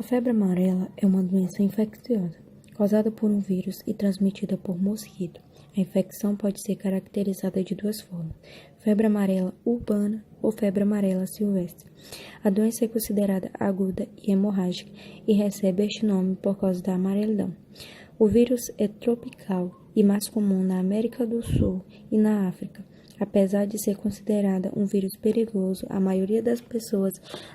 A febre amarela é uma doença infecciosa, causada por um vírus e transmitida por mosquito. A infecção pode ser caracterizada de duas formas: febre amarela urbana ou febre amarela silvestre. A doença é considerada aguda e hemorrágica e recebe este nome por causa da amarelidão. O vírus é tropical e mais comum na América do Sul e na África. Apesar de ser considerada um vírus perigoso, a maioria das pessoas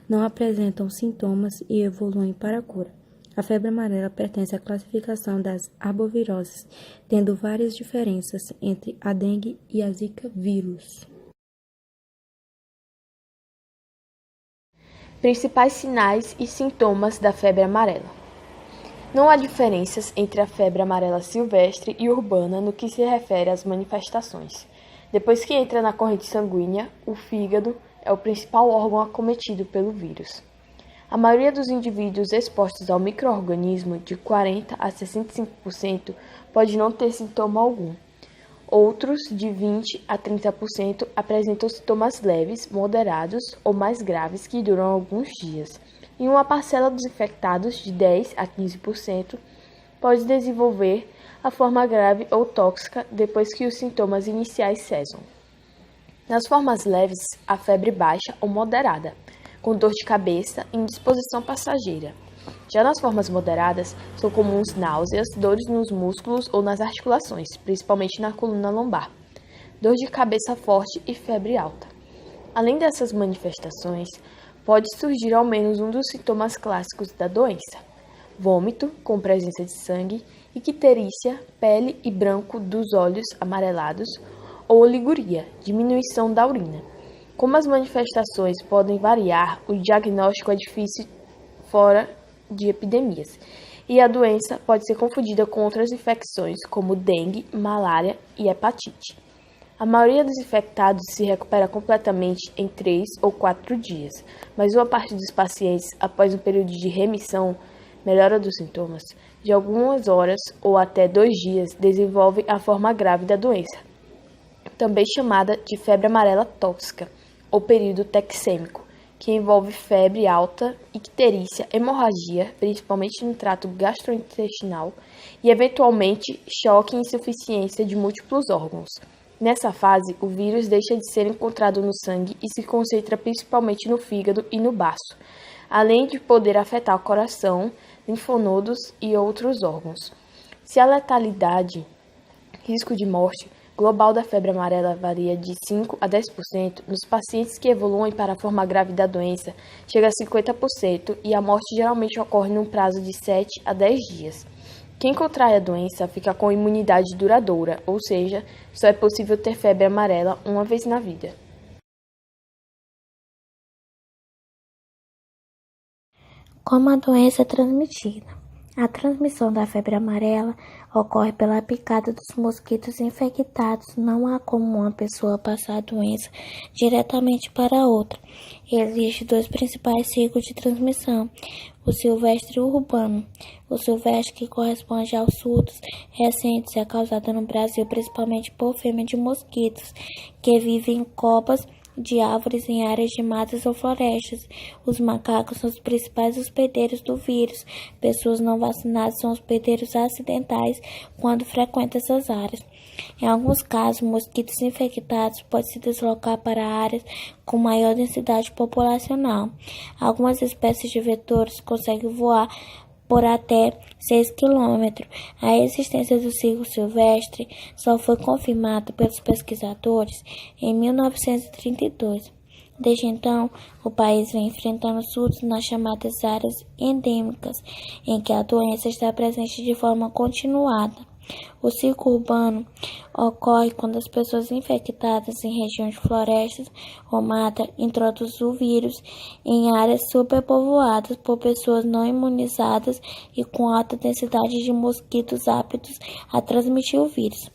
não apresentam sintomas e evoluem para a cura. A febre amarela pertence à classificação das arboviroses, tendo várias diferenças entre a dengue e a zika vírus. Principais sinais e sintomas da febre amarela. Não há diferenças entre a febre amarela silvestre e urbana no que se refere às manifestações. Depois que entra na corrente sanguínea, o fígado é o principal órgão acometido pelo vírus. A maioria dos indivíduos expostos ao micro-organismo, de 40% a 65%, pode não ter sintoma algum. Outros, de 20% a 30%, apresentam sintomas leves, moderados ou mais graves que duram alguns dias. E uma parcela dos infectados, de 10% a 15%, pode desenvolver a forma grave ou tóxica depois que os sintomas iniciais cessam. Nas formas leves, a febre baixa ou moderada, com dor de cabeça e indisposição passageira. Já nas formas moderadas, são comuns náuseas, dores nos músculos ou nas articulações, principalmente na coluna lombar, dor de cabeça forte e febre alta. Além dessas manifestações, pode surgir ao menos um dos sintomas clássicos da doença: vômito, com presença de sangue, icterícia, pele e branco dos olhos amarelados, ou oliguria, diminuição da urina. Como as manifestações podem variar, o diagnóstico é difícil fora de epidemias, e a doença pode ser confundida com outras infecções, como dengue, malária e hepatite. A maioria dos infectados se recupera completamente em 3 ou 4 dias, mas uma parte dos pacientes, após um período de remissão, melhora dos sintomas, de algumas horas ou até 2 dias, desenvolve a forma grave da doença, também chamada de febre amarela tóxica, ou período texêmico, que envolve febre alta, icterícia, hemorragia, principalmente no trato gastrointestinal, e eventualmente choque e insuficiência de múltiplos órgãos. Nessa fase, o vírus deixa de ser encontrado no sangue e se concentra principalmente no fígado e no baço, além de poder afetar o coração, linfonodos e outros órgãos. Se a letalidade, risco de morte, global da febre amarela varia de 5% a 10%, nos pacientes que evoluem para a forma grave da doença, chega a 50% e a morte geralmente ocorre num prazo de 7 a 10 dias. Quem contrai a doença fica com imunidade duradoura, ou seja, só é possível ter febre amarela uma vez na vida. Como a doença é transmitida? A transmissão da febre amarela ocorre pela picada dos mosquitos infectados. Não há como uma pessoa passar a doença diretamente para outra. Existem 2 principais ciclos de transmissão: o silvestre e o urbano. O silvestre, que corresponde aos surtos recentes, é causado no Brasil principalmente por fêmeas de mosquitos, que vivem em copas de árvores em áreas de matas ou florestas. Os macacos são os principais hospedeiros do vírus. Pessoas não vacinadas são hospedeiros acidentais quando frequentam essas áreas. Em alguns casos, mosquitos infectados podem se deslocar para áreas com maior densidade populacional. Algumas espécies de vetores conseguem voar por até 6 km. A existência do ciclo silvestre só foi confirmada pelos pesquisadores em 1932. Desde então, o país vem enfrentando surtos nas chamadas áreas endêmicas, em que a doença está presente de forma continuada. O ciclo urbano ocorre quando as pessoas infectadas em regiões de florestas ou mata introduzem o vírus em áreas superpovoadas por pessoas não imunizadas e com alta densidade de mosquitos aptos a transmitir o vírus.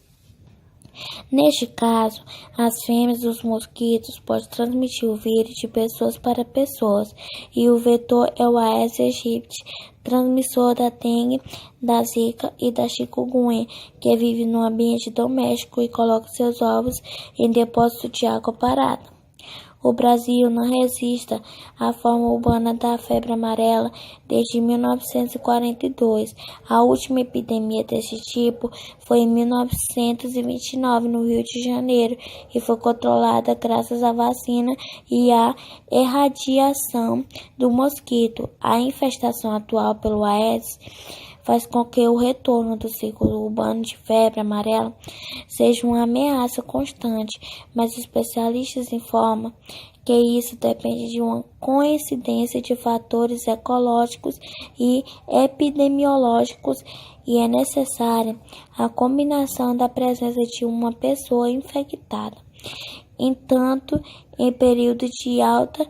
Neste caso, as fêmeas dos mosquitos podem transmitir o vírus de pessoas para pessoas, e o vetor é o Aedes aegypti, transmissor da dengue, da zika e da chikungunya, que vive no ambiente doméstico e coloca seus ovos em depósito de água parada. o Brasil não resiste à forma urbana da febre amarela desde 1942. A última epidemia desse tipo foi em 1929 no Rio de Janeiro e foi controlada graças à vacina e à erradiação do mosquito. A infestação atual pelo Aedes faz com que o retorno do ciclo urbano de febre amarela seja uma ameaça constante, mas especialistas informam que isso depende de uma coincidência de fatores ecológicos e epidemiológicos e é necessária a combinação da presença de uma pessoa infectada. Entanto, em período de alta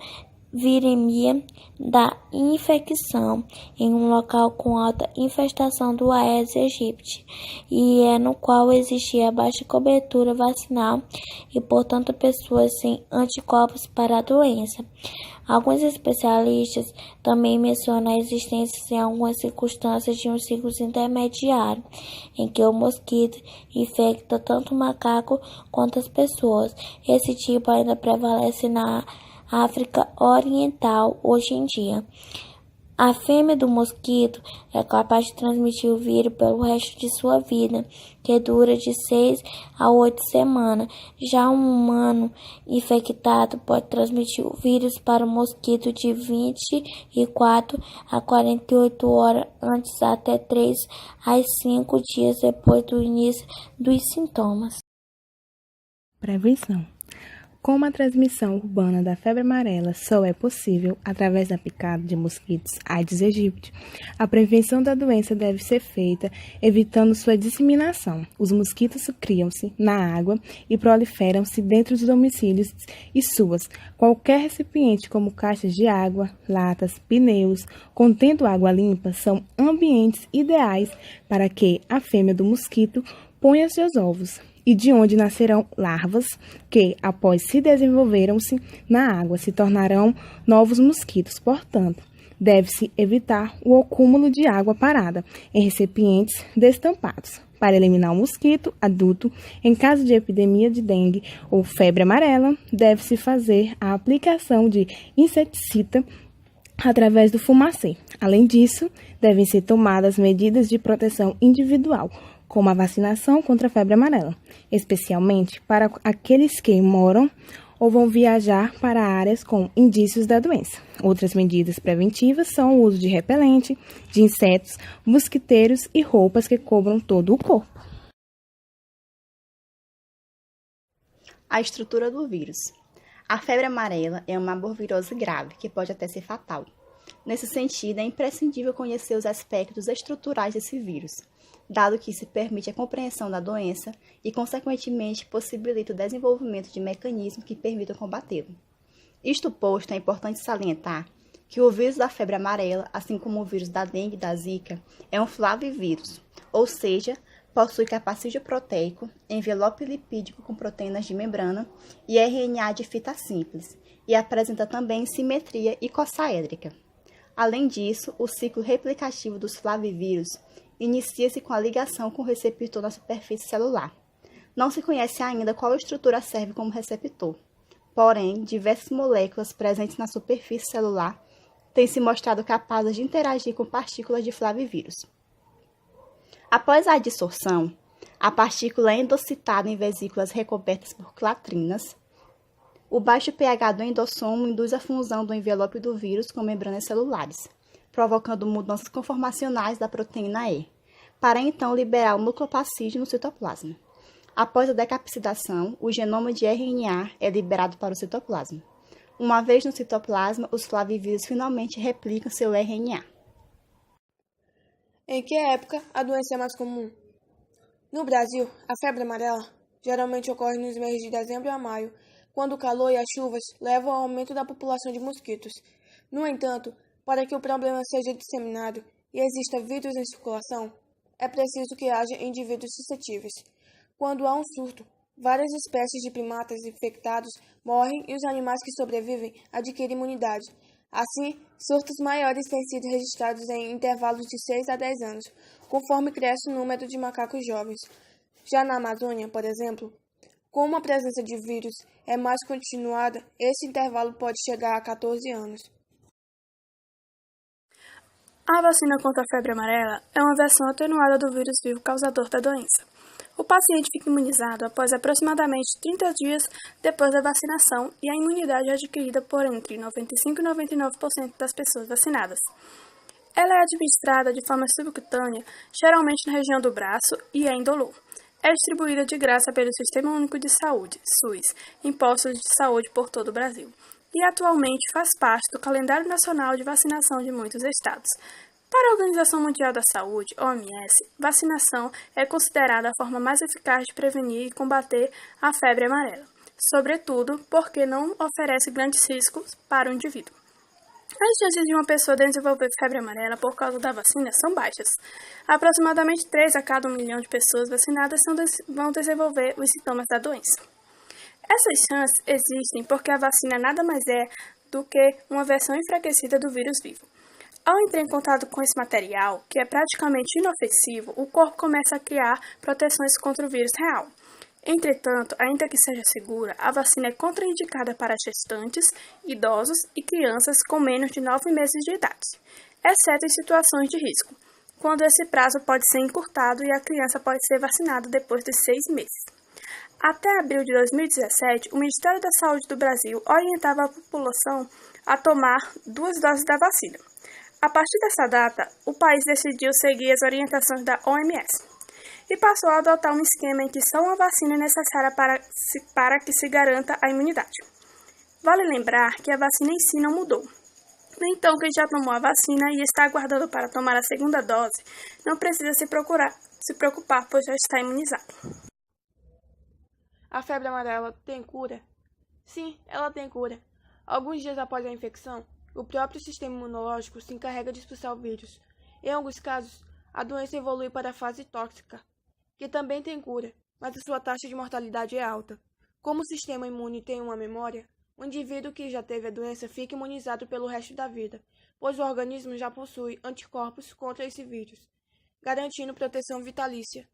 viremia da infecção em um local com alta infestação do Aedes aegypti e é no qual existia baixa cobertura vacinal e, portanto, pessoas sem anticorpos para a doença. Alguns especialistas também mencionam a existência em algumas circunstâncias de um ciclo intermediário, em que o mosquito infecta tanto o macaco quanto as pessoas. Esse tipo ainda prevalece na África Oriental hoje em dia. A fêmea do mosquito é capaz de transmitir o vírus pelo resto de sua vida, que dura de 6 a 8 semanas. Já um humano infectado pode transmitir o vírus para o mosquito de 24 a 48 horas antes até 3 a 5 dias depois do início dos sintomas. Prevenção. Como a transmissão urbana da febre amarela só é possível através da picada de mosquitos Aedes aegypti, a prevenção da doença deve ser feita evitando sua disseminação. Os mosquitos criam-se na água e proliferam-se dentro dos domicílios e suas. Qualquer recipiente como caixas de água, latas, pneus, contendo água limpa, são ambientes ideais para que a fêmea do mosquito ponha seus ovos, e de onde nascerão larvas que, após se desenvolveram-se na água, se tornarão novos mosquitos. Portanto, deve-se evitar o acúmulo de água parada em recipientes destampados. Para eliminar o mosquito adulto, em caso de epidemia de dengue ou febre amarela, deve-se fazer a aplicação de inseticida através do fumacê. Além disso, devem ser tomadas medidas de proteção individual, como a vacinação contra a febre amarela, especialmente para aqueles que moram ou vão viajar para áreas com indícios da doença. Outras medidas preventivas são o uso de repelente, de insetos, mosquiteiros e roupas que cobram todo o corpo. A estrutura do vírus. A febre amarela é uma arbovirose grave que pode até ser fatal. Nesse sentido, é imprescindível conhecer os aspectos estruturais desse vírus, dado que isso permite a compreensão da doença e, consequentemente, possibilita o desenvolvimento de mecanismos que permitam combatê-lo. Isto posto, é importante salientar que o vírus da febre amarela, assim como o vírus da dengue e da zika, é um flavivírus, ou seja, possui capacídio proteico, envelope lipídico com proteínas de membrana e RNA de fita simples, e apresenta também simetria icossaédrica. Além disso, o ciclo replicativo dos flavivírus inicia-se com a ligação com o receptor na superfície celular. Não se conhece ainda qual estrutura serve como receptor. Porém, diversas moléculas presentes na superfície celular têm se mostrado capazes de interagir com partículas de flavivírus. Após a adsorção, a partícula é endocitada em vesículas recobertas por clatrinas. O baixo pH do endossomo induz a fusão do envelope do vírus com membranas celulares, provocando mudanças conformacionais da proteína E, para então liberar o nucleopsídeo no citoplasma. Após a decapsidação, o genoma de RNA é liberado para o citoplasma. Uma vez no citoplasma, os flavivírus finalmente replicam seu RNA. Em que época a doença é mais comum? No Brasil, a febre amarela geralmente ocorre nos meses de dezembro a maio, quando o calor e as chuvas levam ao aumento da população de mosquitos. No entanto, para que o problema seja disseminado e exista vírus em circulação, é preciso que haja indivíduos suscetíveis. Quando há um surto, várias espécies de primatas infectados morrem e os animais que sobrevivem adquirem imunidade. Assim, surtos maiores têm sido registrados em intervalos de 6 a 10 anos, conforme cresce o número de macacos jovens. Já na Amazônia, por exemplo, Como a presença de vírus é mais continuada, esse intervalo pode chegar a 14 anos. A vacina contra a febre amarela é uma versão atenuada do vírus vivo causador da doença. O paciente fica imunizado após aproximadamente 30 dias depois da vacinação e a imunidade é adquirida por entre 95% e 99% das pessoas vacinadas. Ela é administrada de forma subcutânea, geralmente na região do braço, e é indolor. É distribuída de graça pelo Sistema Único de Saúde, SUS, em postos de saúde por todo o Brasil, e atualmente faz parte do calendário nacional de vacinação de muitos estados. Para a Organização Mundial da Saúde, OMS, vacinação é considerada a forma mais eficaz de prevenir e combater a febre amarela, sobretudo porque não oferece grandes riscos para o indivíduo. As chances de uma pessoa desenvolver febre amarela por causa da vacina são baixas. Aproximadamente 3 a cada 1 milhão de pessoas vacinadas vão desenvolver os sintomas da doença. Essas chances existem porque a vacina nada mais é do que uma versão enfraquecida do vírus vivo. Ao entrar em contato com esse material, que é praticamente inofensivo, o corpo começa a criar proteções contra o vírus real. Entretanto, ainda que seja segura, a vacina é contraindicada para gestantes, idosos e crianças com menos de 9 meses de idade, exceto em situações de risco, quando esse prazo pode ser encurtado e a criança pode ser vacinada depois de 6 meses. Até abril de 2017, o Ministério da Saúde do Brasil orientava a população a tomar 2 doses da vacina. A partir dessa data, o país decidiu seguir as orientações da OMS e passou a adotar um esquema em que só uma vacina é necessária para que se garanta a imunidade. Vale lembrar que a vacina em si não mudou. Então, quem já tomou a vacina e está aguardando para tomar a segunda dose, não precisa se preocupar, pois já está imunizado. A febre amarela tem cura? Sim, ela tem cura. Alguns dias após a infecção, o próprio sistema imunológico se encarrega de expulsar o vírus. Em alguns casos, a doença evolui para a fase tóxica, que também tem cura, mas a sua taxa de mortalidade é alta. Como o sistema imune tem uma memória, o indivíduo que já teve a doença fica imunizado pelo resto da vida, pois o organismo já possui anticorpos contra esse vírus, garantindo proteção vitalícia.